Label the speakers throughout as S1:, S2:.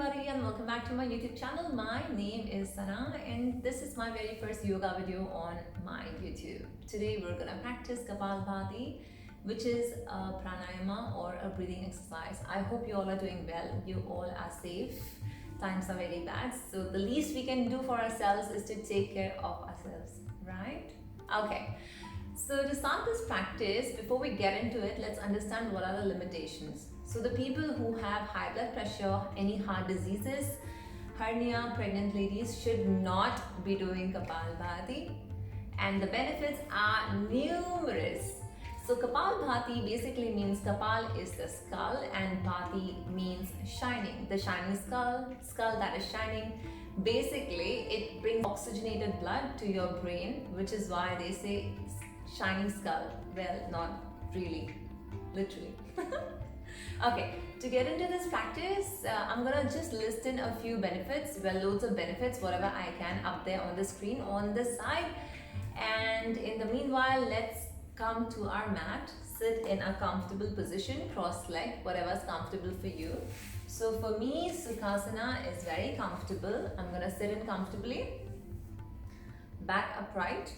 S1: everybody and welcome back to my YouTube channel. My name is Sana and this is my very first yoga video on my YouTube. Today we're gonna practice Kapalbhati, which is a pranayama or a breathing exercise. I hope you all are doing well, you all are safe. Times are very bad, so the least we can do for ourselves is to take care of ourselves, right? Okay. So to start this practice, before we get into it, let's understand what are the limitations. So the people who have high blood pressure, any heart diseases, hernia, pregnant ladies should not be doing Kapalbhati. And the benefits are numerous. So Kapalbhati basically means Kapal is the skull and Bhati means shining. The shining skull that is shining. Basically, it brings oxygenated blood to your brain, which is why they say shining skull. Well, not really, literally. Okay, to get into this practice, I'm gonna just list in a few benefits, well, loads of benefits, whatever I can up there on the screen on this side. And in the meanwhile, let's come to our mat, sit in a comfortable position, cross-legged, whatever's comfortable for you. So for me, Sukhasana is very comfortable. I'm gonna sit in comfortably, back upright,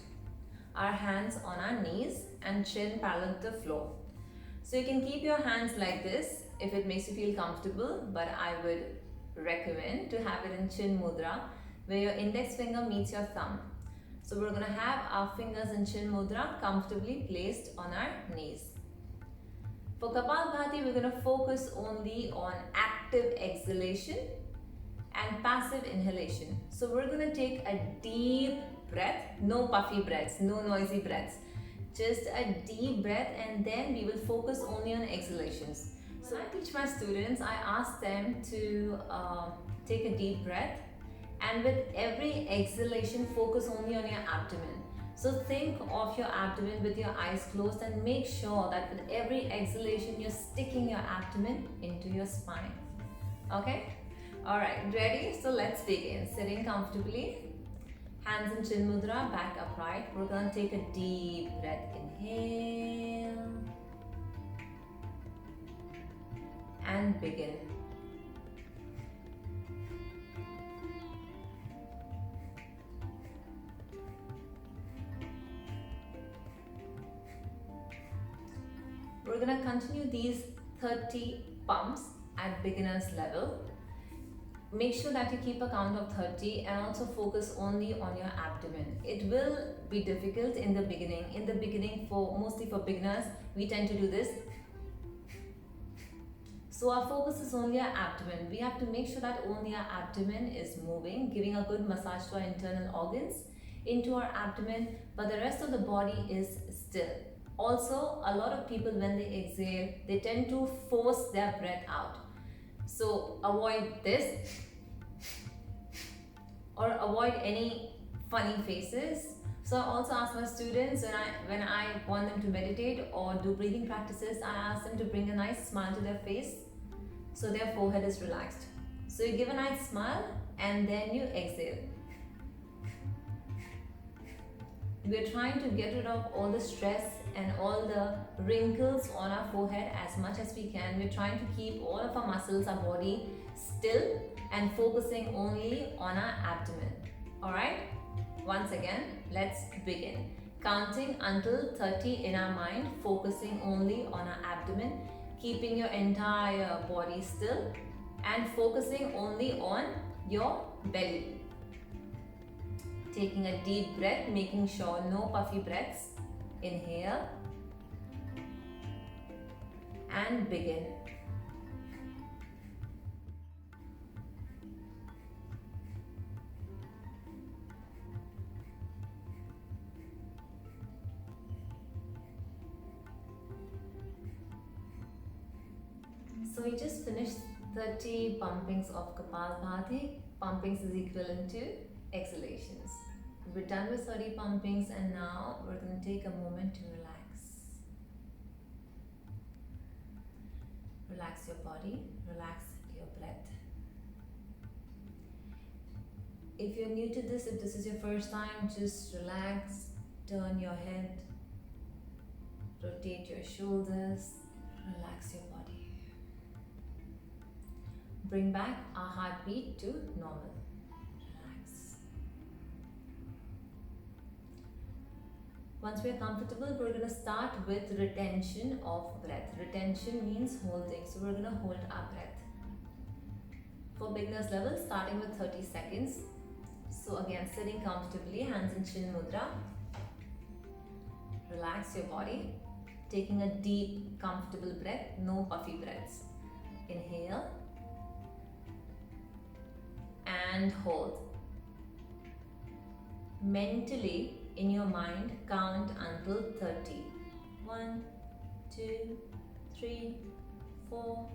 S1: our hands on our knees and chin parallel to the floor. So you can keep your hands like this if it makes you feel comfortable, but I would recommend to have it in chin mudra where your index finger meets your thumb. So we're going to have our fingers in chin mudra comfortably placed on our knees. For Kapalbhati, we're going to focus only on active exhalation and passive inhalation. So we're going to take a deep breath, no puffy breaths, no noisy breaths. Just a deep breath and then we will focus only on exhalations. So when I teach my students, I ask them to take a deep breath and with every exhalation focus only on your abdomen. So think of your abdomen with your eyes closed and make sure that with every exhalation you're sticking your abdomen into your spine. Okay? Alright, ready? So let's begin. Sitting comfortably. Hands in chin mudra, back upright. We're going to take a deep breath. Inhale. And begin. We're going to continue these 30 pumps at beginner's level. Make sure that you keep a count of 30 and also focus only on your abdomen. It will be difficult in the beginning. In the beginning, mostly for beginners, we tend to do this. So our focus is only our abdomen. We have to make sure that only our abdomen is moving, giving a good massage to our internal organs into our abdomen, but the rest of the body is still. Also, a lot of people when they exhale, they tend to force their breath out. So avoid this or avoid any funny faces. So I also ask my students when I want them to meditate or do breathing practices, I ask them to bring a nice smile to their face so their forehead is relaxed. So you give a nice smile and then you exhale. We're trying to get rid of all the stress and all the wrinkles on our forehead as much as we can. We're trying to keep all of our muscles, our body still and focusing only on our abdomen. Alright? Once again, let's begin. Counting until 30 in our mind, focusing only on our abdomen, keeping your entire body still and focusing only on your belly. Taking a deep breath, making sure no puffy breaths. Inhale and begin. So we just finished 30 pumpings of Kapalbhati. Pumpings is equivalent to exhalations. We're done with 30 pumpings and now we're going to take a moment to relax. Relax your body, relax your breath. If you're new to this, if this is your first time, just relax, turn your head, rotate your shoulders, relax your body. bring back our heartbeat to normal. Relax. Once we are comfortable, we're going to start with retention of breath. Retention means holding, so we're going to hold our breath. For beginners level, starting with 30 seconds. So again, sitting comfortably, hands in chin mudra. Relax your body. Taking a deep, comfortable breath, no puffy breaths. Inhale and hold. Mentally, in your mind, count until 30. 1, 2, 3, 4.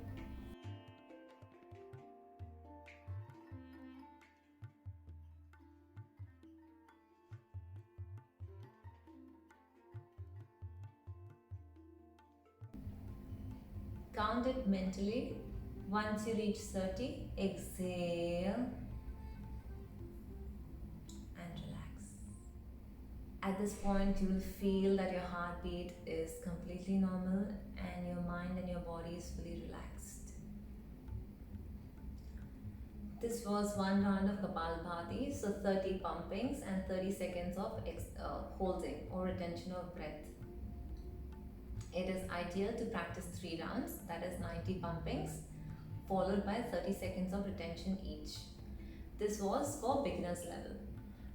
S1: Count it mentally. Once you reach 30, exhale and relax. At this point, you will feel that your heartbeat is completely normal and your mind and your body is fully relaxed. This was one round of Kapalbhati, so 30 pumpings and 30 seconds of holding or retention of breath. It is ideal to practice 3 rounds, that is 90 pumpings, followed by 30 seconds of retention each. This was for beginners level.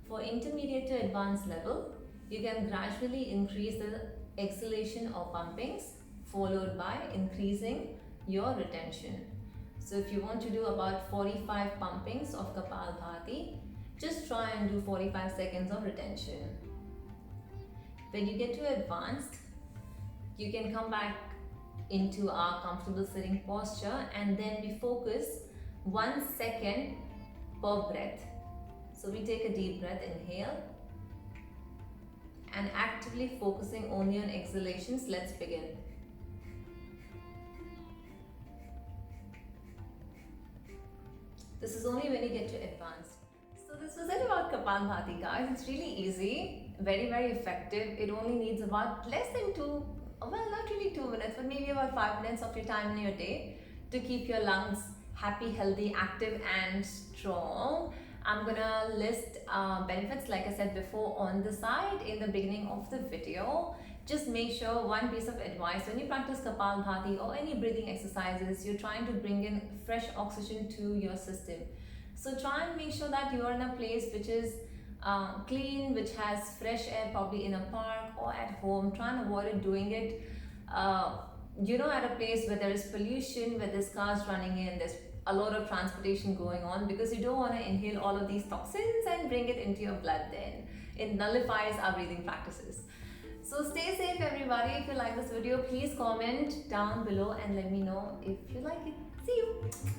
S1: For intermediate to advanced level, you can gradually increase the exhalation or pumpings, followed by increasing your retention. So if you want to do about 45 pumpings of Kapalbhati, just try and do 45 seconds of retention. When you get to advanced, you can come back into our comfortable sitting posture and then we focus 1 second per breath. So we take a deep breath, inhale, and actively focusing only on exhalations. Let's begin. This is only when you get to advanced. So this was it about Kapalbhati, guys. It's really easy, very effective. It only needs about less than not really 2 minutes, but maybe about 5 minutes of your time in your day to keep your lungs happy, healthy, active and strong. I'm gonna list benefits, like I said before, on the side in the beginning of the video. Just make sure, one piece of advice, when you practice Kapalbhati or any breathing exercises, you're trying to bring in fresh oxygen to your system. So try and make sure that you are in a place which is clean, which has fresh air, probably in a park or at home. Try and avoid doing it at a place where there is pollution, where there's cars running in, there's a lot of transportation going on, because you don't want to inhale all of these toxins and bring it into your blood. Then it nullifies our breathing practices. So stay safe, everybody. If you like this video, please comment down below and let me know if you like it. See you.